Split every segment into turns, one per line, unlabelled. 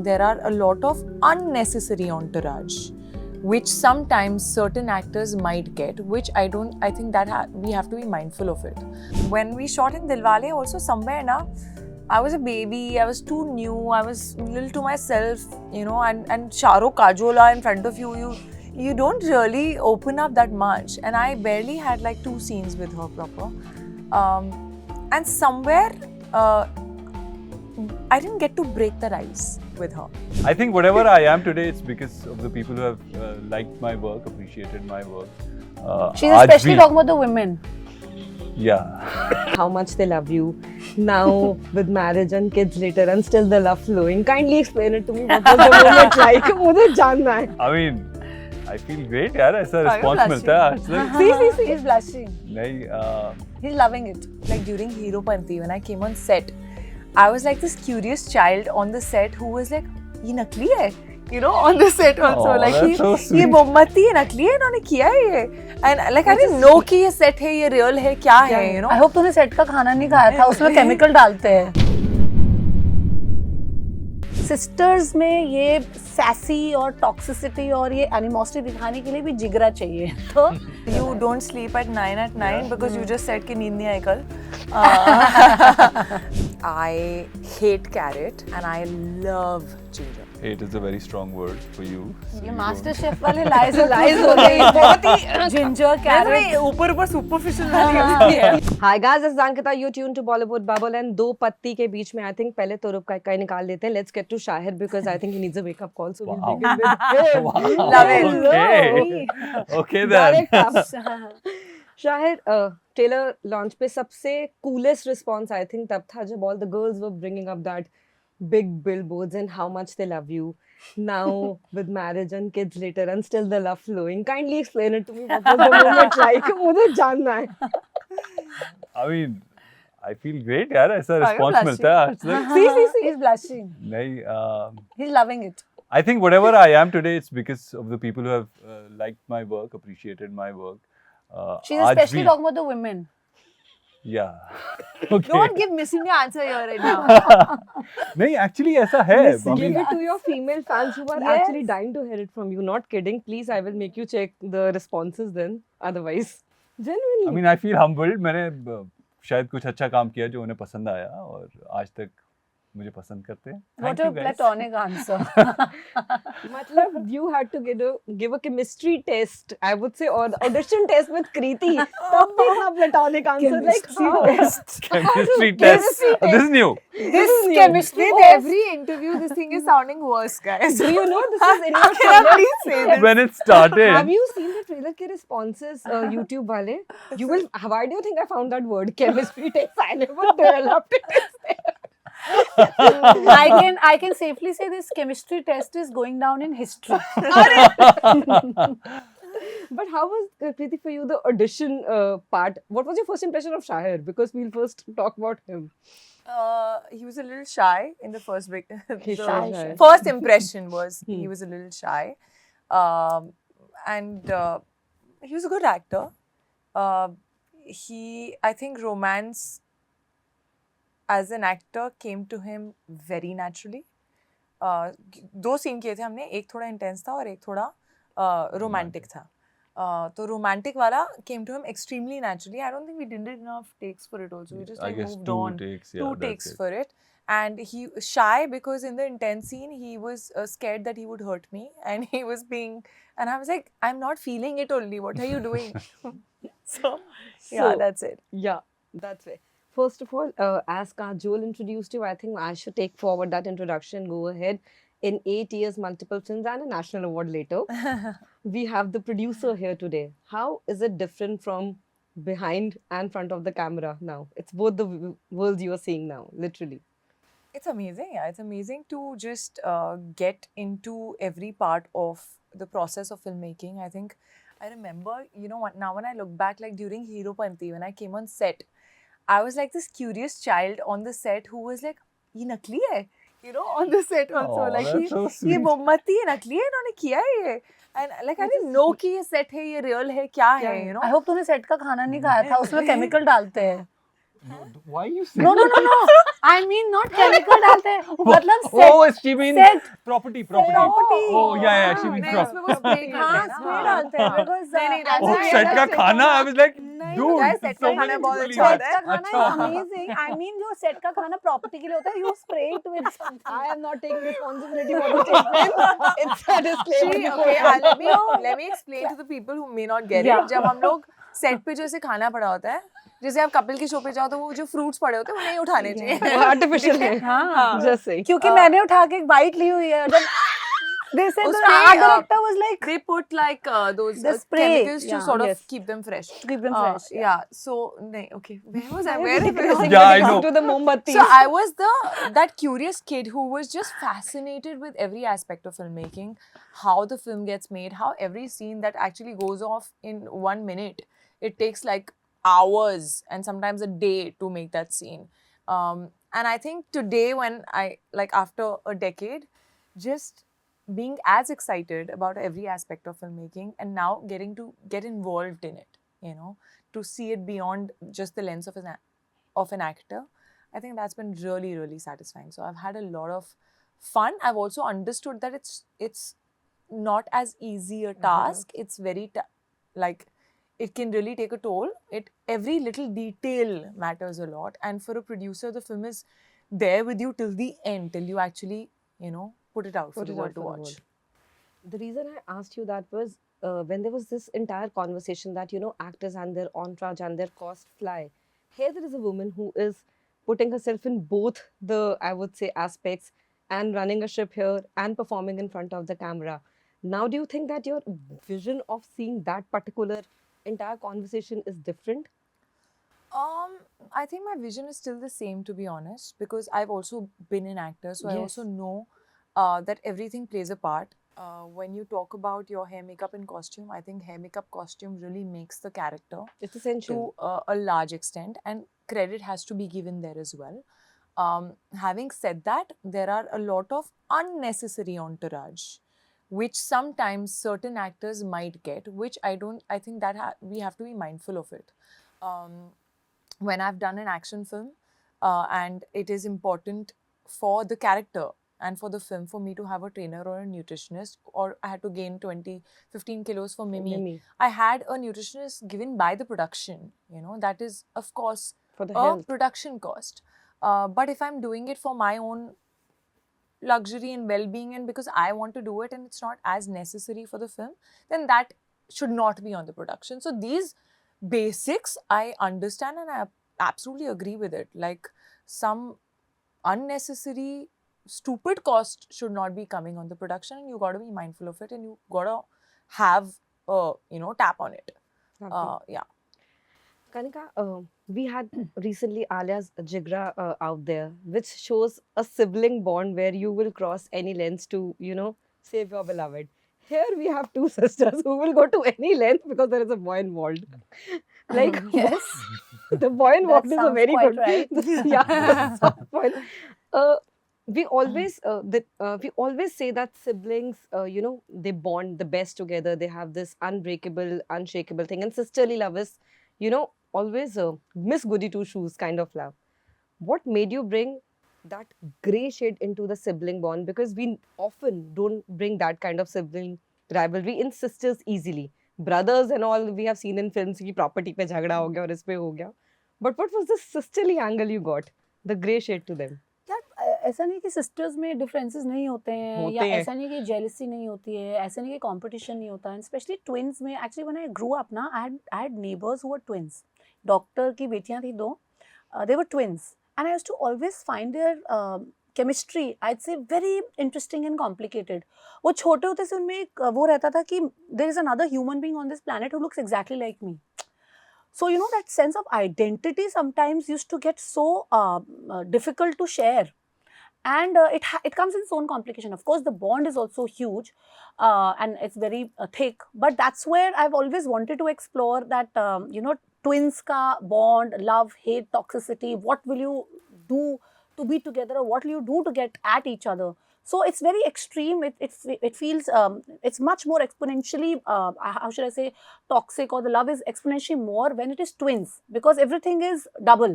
there are a lot of unnecessary entourage, which sometimes certain actors might get, which I think that we have to be mindful of it. When we shot in Dilwale, also somewhere na, I was a baby, I was too new, I was a little to myself, you know, and Sharo Kajol are in front of you, you don't really open up that much. And I barely had like 2 scenes with her proper. And somewhere, I didn't get to break the ice with her.
I think whatever I am today, it's because of the people who have liked my work, appreciated my work.
She's especially talking about the women.
Yeah.
How much they love you now with marriage and kids later and still the love flowing. Kindly explain it to me. What was the moment like? मुझे जानना है.
I mean, I feel great यार, ऐसा response मिलता है आज तक.
See, he's blushing.
नहीं.
He's loving it. Like during Hero Panti, when I came on set, I was like this curious child on the set who was like, ये नकली है, you know, on the set also.
Oh,
like
ये
मोमबत्ती है, नकली है, इन्होंने किया है ये. And like I didn't know कि ये set है, ये real है, क्या है, you know.
I hope तूने set का खाना नहीं खाया था, उसमें chemical डालते हैं. Sisters में ये sassy और toxicity और ये animosity दिखाने के लिए भी जिगरा चाहिए. तो
You don't sleep at 9 at night because you just said कि नींद नहीं आई कल. I hate carrot and I love ginger.
Hate is a very strong word for you.
ये मास्टर शेफ वाले lies हो गई. बहुत ही ginger carrot.
ऊपर superficial वाली है.
Hi guys, this is Ankita. You tuned to Bollywood Bubble and दो पत्ती के बीच में I think पहले तो रुक का निकाल लेते हैं. Let's get to Shaheer because I think he needs a wake up call. So we'll begin with him.
Wow.
Love it.
Okay then.
Shaheer, trailer launch पे सबसे coolest response I think तब था जब all the girls were bringing up that big billboards and how much they love you now with marriage and kids later and still the love flowing. Kindly explain it to me. What was the moment like? मुझे जानना है.
I mean, I feel great यार, ऐसा response मिलता है आज तक.
See, he's blushing.
नहीं.
He's loving it.
I think whatever I am today, it's because of the people who have liked my work, appreciated my work.
She's especially talking about the women.
Yeah. Okay.
Don't give missing your answer here right now.
नहीं, actually ऐसा है.
Give it to your female fans who are actually dying to hear it from you. Not kidding. Please, I will make you check the responses then. Otherwise, genuinely.
I mean, I feel humbled. मैंने शायद कुछ अच्छा काम किया जो उन्हें पसंद आया और आज तक मुझे पसंद करते हैं.
What a platonic answer.
मतलब you had to give a chemistry test, I would say, or audition test with Kriti. तब भी था platonic answer like serious.
Chemistry test. This is new.
This chemistry, every interview, this thing is sounding worse, guys.
Do you know this is in your trailer?
Please say this.
When it started.
Have you seen the trailer के responses YouTube वाले? You will. Why do you think I found that word chemistry test? I never developed it.
I can safely say this chemistry test is going down in history.
But how was Kriti for you the audition part? What was your first impression of Shaheer? Because we'll first talk about him.
He was a little shy in the first big.
Shy.
First impression was he was a little shy, and he was a good actor. I think romance as an actor came to him very naturally. 2 scene किए थे हमने, एक थोड़ा intense था और एक थोड़ा romantic था. तो romantic वाला came to him extremely naturally. I don't think we did enough takes for it also. We just like moved on.
2 takes, yeah,
2 takes for it. And he shy because in the intense scene he was scared that he would hurt me, and he was being, and I was like, I'm not feeling it only. What are you doing? so yeah, that's it.
Yeah, that's it. First of all, as Kajol introduced you, I think I should take forward that introduction. Go ahead. In 8 years, multiple films and a national award later, we have the producer here today. How is it different from behind and front of the camera now? It's both the worlds you are seeing now, literally.
It's amazing. Yeah, it's amazing to just get into every part of the process of filmmaking. I think I remember, you know what, now when I look back, like during Hero Panti, when I came on set, I was like this curious child on the set who was like, ये नकली है, you know, on the set also. Like ये मोमबत्ती है, नकली है, इन्होंने किया है ये. And like I didn't know कि ये set है, ये real है, क्या है, you know.
I hope तूने set का खाना नहीं खाया था, उसमें chemical डालते हैं.
Why are you
No, no, no, no. I mean not chemical डालते हैं. मतलब set.
Oh, she means
set.
property.
Property.
Oh, yeah, she means
नहीं, उसमें वो spray करते
हाँ,
हैं ना.
spray डालते हैं because
नहीं, नहीं, that's
Oh,
why
set का खाना. I was like, dude.
guys, set का
so
खाना
many
बहुत
people
अच्छा
eat
होता है.
that.
set का खाना is amazing. I mean जो set का खाना property के लिए होता है, you spray it with something.
I am not taking responsibility for the statement. It's a disclaimer.
See, okay, let me explain to the people who may not get it. जब हम लोग set पे जैसे खाना पड़ा होता है, जैसे आप कपिल के शो पे जाओ तो वो जो फ्रूट्स पड़े होते हैं वो नहीं उठाने चाहिए.
Artificial है.
हाँ.
Just saying.
क्योंकि मैंने उठा के एक bite ली हुई है. They said the art director was like
they put like those
the spray,
chemicals to
yeah,
sort of
yes.
keep them fresh.
to keep them fresh.
Yeah. So, okay. Where was I? Where did I?
Yeah, I know.
To the Mombatti.
So I was that curious kid who was just fascinated with every aspect of filmmaking, how the film gets made, how every scene that actually goes off in 1 minute, it takes like hours and sometimes a day to make that scene. And I think today when I, like after a decade, just being as excited about every aspect of filmmaking and now getting to get involved in it, you know, to see it beyond just the lens of an actor, I think that's been really, really satisfying. So I've had a lot of fun. I've also understood that it's not as easy a task. It's very like it can really take a toll. Every little detail matters a lot, and for a producer, the film is there with you till the end, till you actually, you know, put it out for the world to watch.
The reason I asked you that was when there was this entire conversation that, you know, actors and their entourage and their cost fly. Here there is a woman who is putting herself in both the, I would say, aspects and running a ship here and performing in front of the camera. Now, do you think that your vision of seeing that particular entire conversation is different?
I think my vision is still the same, to be honest, because I've also been an actor, so I also know that everything plays a part. When you talk about your hair, makeup, and costume, I think hair, makeup, costume really makes the character
It's essential.
to a large extent, and credit has to be given there as well. Having said that, there are a lot of unnecessary entourage, which sometimes certain actors might get, which I think that we have to be mindful of it. When I've done an action film, and it is important for the character and for the film for me to have a trainer or a nutritionist, or I had to gain 15 kilos for Mimi. I had a nutritionist given by the production, you know, that is of course
For the
a
health.
production cost. But if I'm doing it for my own luxury and well-being and because I want to do it and it's not as necessary for the film, then that should not be on the production. So these basics I understand and I absolutely agree with it. Like some unnecessary stupid cost should not be coming on the production, and you got to be mindful of it, and you got to have a, you know, tap on it. Yeah.
Kanika, we had recently Alia's Jigra out there, which shows a sibling bond where you will cross any lengths to, you know, save your beloved. Here we have two sisters who will go to any length because there is a boy involved. Like,
Yes.
the boy involved is a
sounds
very
quite
good.
right.
Yeah, that sounds fine. We always say that siblings, you know, they bond the best together. They have this unbreakable, unshakable thing, and sisterly love is, you know, always Miss Goody Two Shoes kind of love. What made you bring that grey shade into the sibling bond? Because we often don't bring that kind of sibling rivalry in sisters easily. Brothers and all we have seen in films ki property pe jhagda ho gaya aur is pe ho gaya. But what was the sisterly angle you got? The grey shade to them.
यार ऐसा नहीं कि sisters में differences नहीं होते हैं या ऐसा नहीं कि जेलसी नहीं होती है, ऐसा नहीं कि कंपटीशन नहीं होता है. स्पेशली ट्विंस में actually when I grew up ना I had neighbours who were twins. Doctor की बेटियां थी दो. They were twins and I used to always find their chemistry I say very interesting and complicated. वो छोटे होते से उनमें एक वो रहता था कि there is another human being on this planet who looks exactly like me. So, you know, that sense of identity sometimes used to get so difficult to share. And it comes in its own complication. Of course, the bond is also huge and it's very thick. But that's where I've always wanted to explore that, you know, twins ka bond, love, hate, toxicity. What will you do to be together, or what will you do to get at each other? So it's very extreme. It feels it's much more exponentially. How should I say, toxic, or the love is exponentially more when it is twins, because everything is double.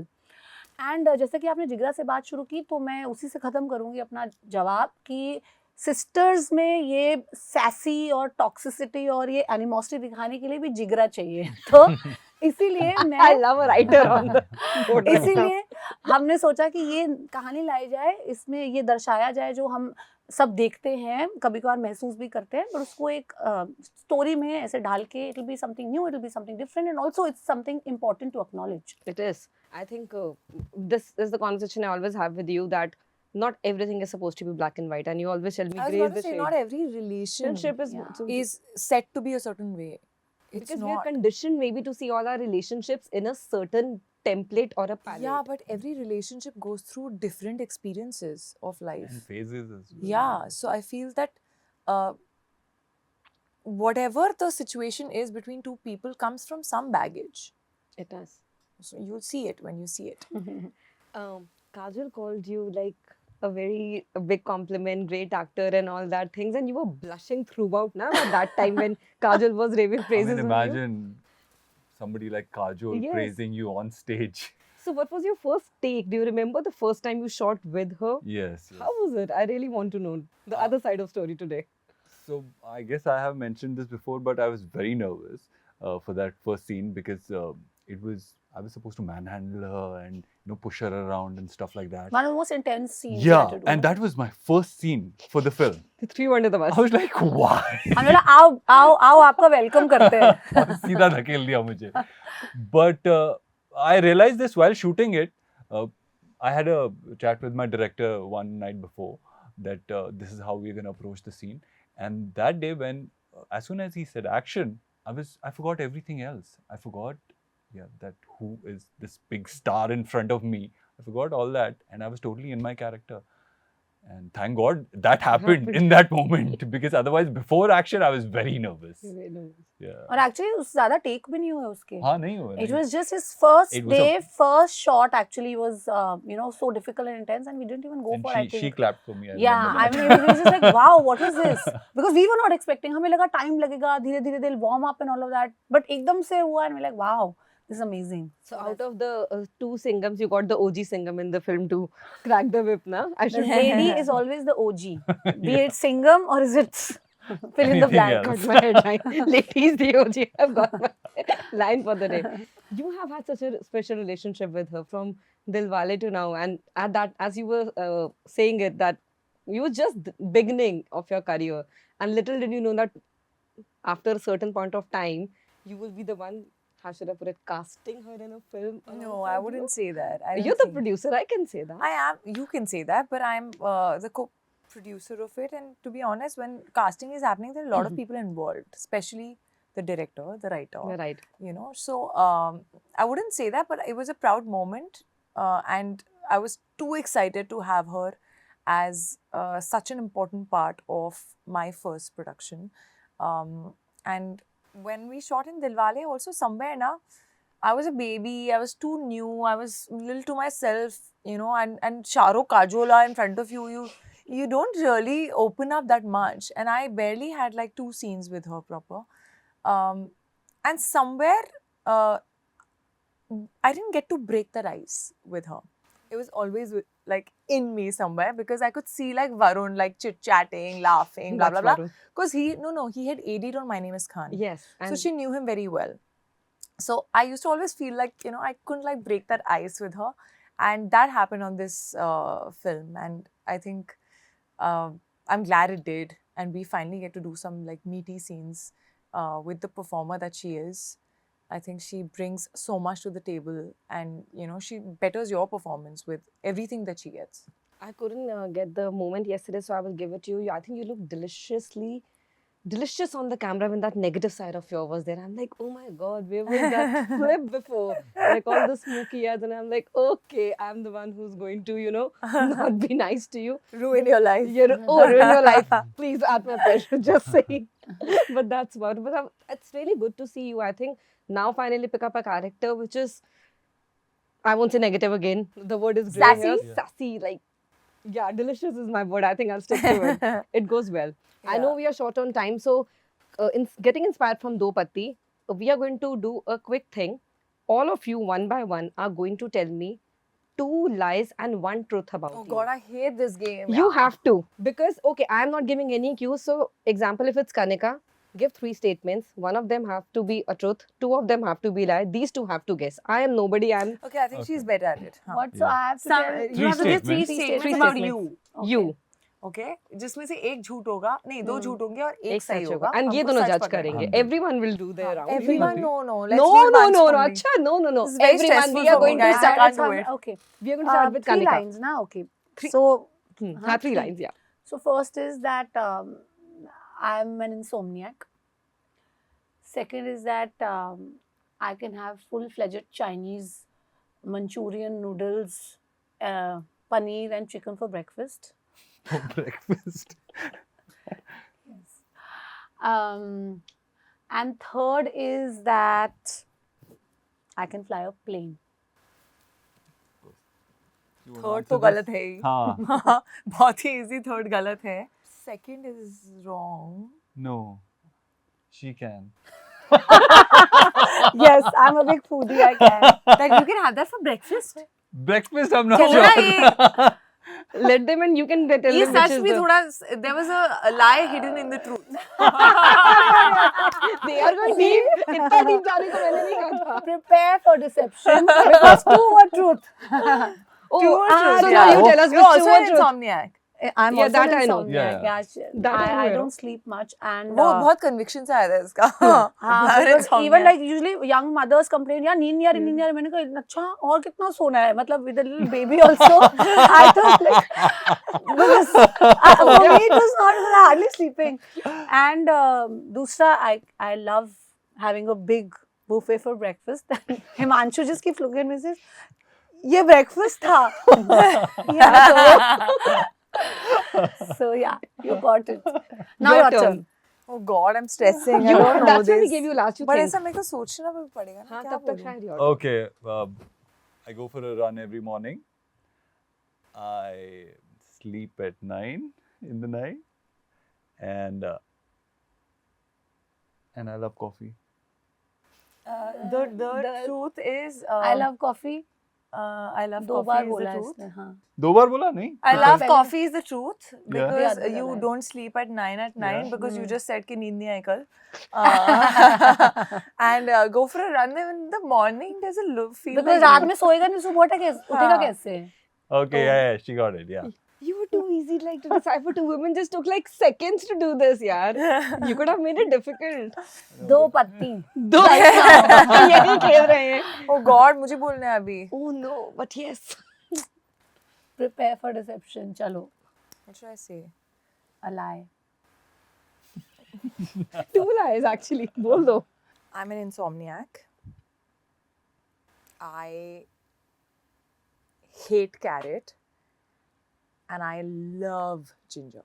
And जैसे कि आपने जिगरा से बात शुरू की तो मैं उसी से ख़त्म करूँगी अपना जवाब कि सिस्टर्स में ये सैसी और टॉक्सिसिटी और ये एनिमोसिटी दिखाने के लिए भी जिगरा चाहिए तो इसीलिए
I
मैं
love a writer on the board right now.
इसीलिए हमने सोचा कि ये कहानी लाई जाए, इसमें ये दर्शाया जाए जो हम सब देखते हैं, कभी कभार महसूस भी करते हैं, पर उसको एक स्टोरी में ऐसे ढाल के it will be something new, it will be something different and also it's something important to acknowledge.
It is. I think this is the conversation I always have with you, that not everything is supposed to be black and white, and you always tell me
I was
gray
about
is
to
the
say,
shade.
not every relationship
Yeah.
is set to be a certain way. It's
Because we are
not.
conditioned maybe to see all our relationships in a certain template or a palette.
Yeah, but every relationship goes through different experiences of life.
And phases as well.
Yeah, so I feel that whatever the situation is between two people comes from some baggage.
It does.
So you'll see it when you see it.
Kajol called you like a very big compliment, great actor and all that things, and you were blushing throughout now at that time when Kajol was raving
I
praises
mean,
on you.
imagine somebody like Kajol
Yes.
praising you on stage.
So what was your first take? Do you remember the first time you shot with her?
Yes.
How was it? I really want to know the other side of story today.
So I guess I have mentioned this before, but I was very nervous for that first scene because I was supposed to manhandle her and push her around and stuff like that.
One of the most intense scenes you had
Yeah,
to do.
and that was my first scene for the film.
The three under the bus.
I was like, why?
हमने बोला आओ आओ आओ आपका welcome करते हैं.
और सीधा धकेल दिया मुझे. But I realized this while shooting it. I had a chat with my director one night before that this is how we're going to approach the scene. And that day when, as soon as he said action, I forgot everything else. I forgot, that who is this big star in front of me. I forgot all that and I was totally in my character. And thank God that happened in that moment because otherwise before action I was very nervous. Yeah.
और actually उस ज़्यादा take भी नहीं हुए उसके.
हाँ नहीं हुआ.
It was just his first
It was
day,
a-
first shot actually was so difficult and intense, and we didn't even go
And
for, I think.
she clapped for me. I
Yeah,
remember
I
that.
mean, it was just like, wow, what is this? Because we were not expecting. हमें लगा time लगेगा, धीरे धीरे they'll warm up and all of that. But एकदम से हुआ and we're like, wow, this is amazing.
So out of the two Singhams, you got the OG Singham in the film to crack the whip, na? I
The
should
lady is always the OG. Be it Singham or is it fill in the
Anything
blank.
else.
got my headline. Lady is the OG. I've got my line for the day. You have had such a special relationship with her from Dilwale to now, and at that, as you were saying it, that you were just beginning of your career, and little did you know that after a certain point of time, you will be the one. How should I put it? Casting her in a film.
No,
alongside
I
you?
wouldn't say that. I
You're
don't
the
think-
producer. I can say that.
I am. You can say that, but I'm the co-producer of it. And to be honest, when casting is happening, there are a lot of people involved, especially the director, the writer.
You're right.
So I wouldn't say that, but it was a proud moment, and I was too excited to have her as such an important part of my first production. And when we shot in Dilwale, also somewhere na, I was a baby, I was too new, I was little to myself, and Sharo Kajol are in front of you, you don't really open up that much. And I barely had like 2 scenes with her proper. And somewhere, I didn't get to break that ice with her. It was always like in me somewhere because I could see like Varun like chit-chatting, laughing, blah, blah,
That's
blah.
Varun.
Because he had AD'd on My Name is Khan.
Yes.
So she knew him very well. So I used to always feel like, I couldn't like break that ice with her. And that happened on this film. And I think I'm glad it did. And we finally get to do some like meaty scenes with the performer that she is. I think she brings so much to the table and, she betters your performance with everything that she gets.
I couldn't get the moment yesterday, so I will give it to you. I think you look delicious on the camera when that negative side of yours was there. I'm like, oh my God, where was that flip before? Like all the smoky ads, and I'm like, okay, I'm the one who's going to, not be nice to you.
Ruin your life.
Ruin your life. Please add my pressure, just saying. But that's what. But it's really good to see you. I think now finally pick up a character which is, I won't say negative again. The word is grey
Sassy?
here.
Yeah.
Sassy, like, yeah, delicious is my word. I think I'll stick to it. It goes well. I know we are short on time, so getting inspired from Do Patti, we are going to do a quick thing. All of you, one by one, are going to tell me 2 lies and 1 truth about
Oh
you.
God, I hate this game.
You have to, because okay, I am not giving any cues. So example, if it's Kanika, give 3 statements. 1 of them have to be a truth, 2 of them have to be lie. These 2 have to guess. I am nobody. I am
Okay, I think she's better at it.
What? So
Yeah.
I have to
Some,
tell.
you have to give three
statements.
statements
Three
about
statements.
you.
you.
Okay, जिसमें से एक झूठ होगा, नहीं 2 झूठ होंगे और एक
एक
सही
सच
होगा.
होगा. And ये
हमको
दोनों
सच
judge
पकड़ना
करेंगे.
है.
100.
Everyone will do their round.
Everyone,
Really?
no. Let's
No,
do it
no,
once
no, no.
only.
Acha, no, no, no.
This is very
Everyone,
stressful
we are
for me,
going to
guys. I
start.
can't do it.
Okay.
We are going to start with
3
Kanika.
lines now. Okay.
Three-
So
Three
3
lines, yeah.
So first is that I'm an insomniac. Second is that I can have full-fledged Chinese Manchurian noodles, paneer and chicken for breakfast.
For breakfast.
Yes. And third is that I can fly a plane.
You wanna
Third
answer
तो
this?
गलत है ही.
हाँ.
बहुत ही easy third गलत है. Second is wrong.
No. She can.
Yes, I'm a big foodie. I can.
Like you can have that for breakfast.
Breakfast, I'm not
चलो ना
sure.
Let them and you can tell
ये
them which
such
is
भी
the...
थोड़ा there was a lie hidden in the truth.
They are going deep. इतना deep जाने को मैंने नहीं कहा था.
Prepare for deception because 2 were truth.
Oh,
Pure truth,
so
yeah.
now you tell us
You're
which
also
2 were
an
truth.
insomniac.
I'm
Yeah,
also
that
an
I know.
insomniac.
Yeah.
Yeah,
That I'm
I
aware
don't
of.
sleep much and
वो बहुत conviction से आया था इसका.
हाँ,
I'm an
because
insomniac.
even like usually young mothers complain, यार नींद नहीं आ रही मैंने कहा अच्छा और कितना सोना है मतलब with a little baby also I thought like because for me it was not hardly sleeping and दूसरा I love having a big buffet for breakfast. Himanshu just keeps looking at me and says ये breakfast था. Yeah, so yeah, you got it. Now your turn.
Oh God, I'm stressing. I
You,
don't know
that's
this.
why we gave you last 2
But
things.
ऐसा मेरे को सोचना भी पड़ेगा ना
हाँ,
क्या
तब तक
बोलूं?
शायद your
Okay. I go for a run every morning. I sleep at 9 in the night. And I love coffee.
The truth is
I love coffee.
I love
2
coffee
bar
is the
बोला
truth.
इसने हाँ.
2 बार बोला नहीं?
I love
पहले-
coffee is the truth
Yeah.
because
Yeah, the
you
other
don't sleep at 9 at night
Yeah.
because you
Hmm.
just said कि नींद नहीं आई कल. And go for a run in the morning. There's a feel
Because
like
रात में सोएगा नहीं सुबह उठेगा
हाँ.
कैसे?
Okay, yeah, she got it, yeah.
You were too easy like to decipher. 2 women just took like seconds to do this, yaar. You could have made it difficult.
2 पत्ती.
दो यही खेल रहे हैं.
Oh God, मुझे बोलना है अभी.
Oh no, but yes.
Prepare for deception. चलो.
What should I say?
A lie.
2 lies actually. बोल दो.
I'm an insomniac. I hate carrot. And I love ginger.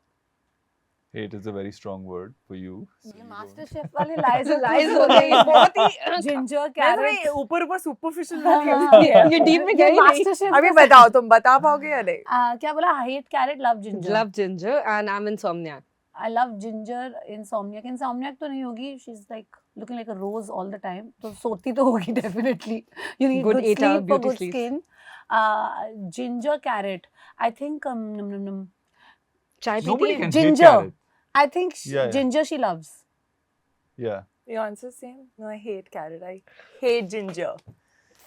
Hate is a very strong word for you.
ये master chef वाले lies
Lies हो गई. बहुत ही
ginger
मैं
carrot.
ऊपर superficial
ये deep में गई नहीं.
मास्टर शेफ
अभी बताओ तुम बता पाओगे या नहीं?
क्या बोला? hate carrot, love ginger.
Love ginger and I'm insomniac.
I love ginger. Insomniac तो नहीं होगी. She's like looking like a rose all the time. तो सोती तो होगी definitely. You need
Good
good
8 hour
sleep for
beauty
good
sleep.
skin. Ginger carrot. I think
Chai
Nobody
piti
can
Ginger.
hate carrot.
I think
Yeah.
ginger she loves.
Yeah.
Your answer same? No, I hate carrot. I hate ginger.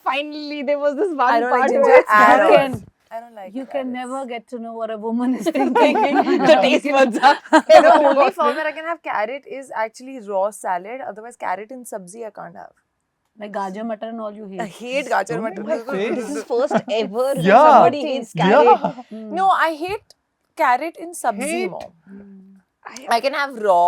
Finally there was this one
I don't
part
like ginger
where it's
at all.
can-
I don't like
You can
carrots.
never get to know what a woman is thinking.
the taste buds are.
The only form where I can have carrot is actually raw salad. Otherwise, carrot in sabzi I can't have.
Like gajar matar and all you
I
hate.
hate gajar
Don't
matar.
make face.
This is first ever
Yeah.
somebody hates carrot.
Yeah.
No, I hate carrot in sabzi
Hate?
more.
I-
I can have raw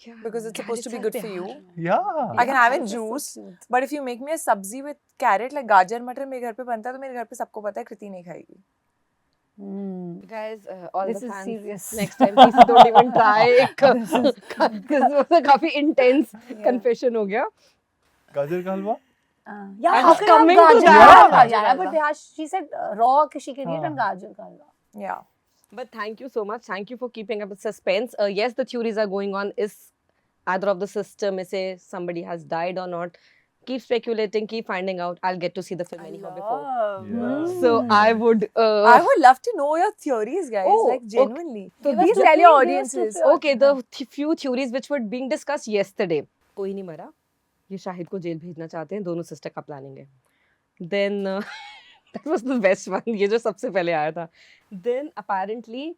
Yeah.
because it's supposed to be good for you.
Yeah.
I can have in
That's so
juice.
cute.
But if you make me a sabzi with carrot like gajar matar मेरे घर पे बनता है तो मेरे घर पे सबको पता है कृति नहीं खाएगी.
Guys, all
This
the
is
fans,
serious.
next time please don't even try. This was a काफी intense confession हो गया.
गाजर का हलवा?
Yeah,
I
how
was
can I have
coming to
gajar
that.
halwa? Yeah, but yeah, she said raw she can eat and gajar ka halwa.
Yeah.
But thank you so much. Thank you for keeping up the suspense. Yes, the theories are going on. Is either of the system, say somebody has died or not. keep speculating, keep finding out. I'll get to see the film anyhow before.
Yeah.
So I would.
I would love to know your theories, guys.
Oh,
like genuinely.
So
Give us
Please tell your
different ways to
audiences.
feel.
Okay, the few theories which were being discussed yesterday. कोई नहीं मरा, ये शाहिद को jail भेजना चाहते हैं, दोनों sister का प्लानिंग है. Then that was the best one. ये जो सबसे पहले आया था. Then apparently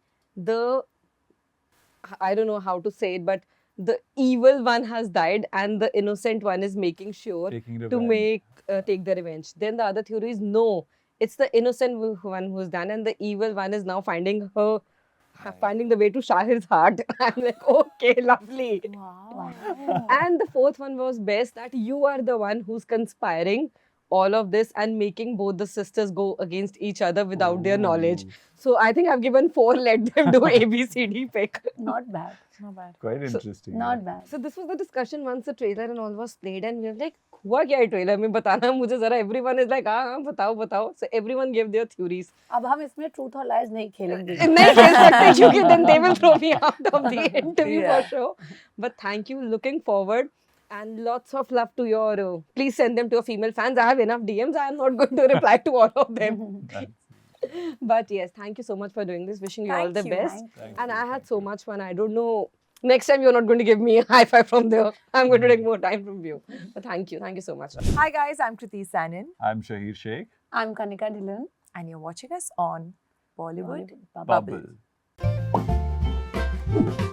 I don't know how to say it, but the evil one has died and the innocent one is making sure
Taking
to
revenge.
take the revenge. Then the other theory is no, it's the innocent one who's done and the evil one is now finding the way to Shahir's heart. I'm like, okay, lovely.
Wow.
And the fourth one was best, that you are the one who's conspiring all of this and making both the sisters go against each other without their knowledge.
Ooh.
So I think I've given 4, let them do A, B, C, D pick.
Not bad.
Not bad.
Quite interesting.
Not bad.
So this was the discussion once the trailer and all was played and we were like, हुआ क्या है trailer में बताना मुझे जरा. Everyone is like, हाँ बताओ. So everyone gave their theories.
अब हम इसमें truth or lies नहीं खेलेंगे.
नहीं खेल सकते क्योंकि then they will throw me out of the interview
Yeah.
for sure. But thank you, looking forward. And lots of love to your, please send them to your female fans. I have enough DMs. I am not going to reply to all of them. But yes, thank you so much for doing this. Wishing you all the
Thank you.
best.
Thank
And
you,
I had
thank
so
you.
much fun. I don't know. Next time you're not going to give me a high five from there. I'm going to take more time from you. But thank you. Thank you so much.
Hi guys, I'm Kriti Sanon
I'm Shaheer Sheikh.
I'm Kanika Dhillon.
and you're watching us on Bollywood
Bubble.
Bubble.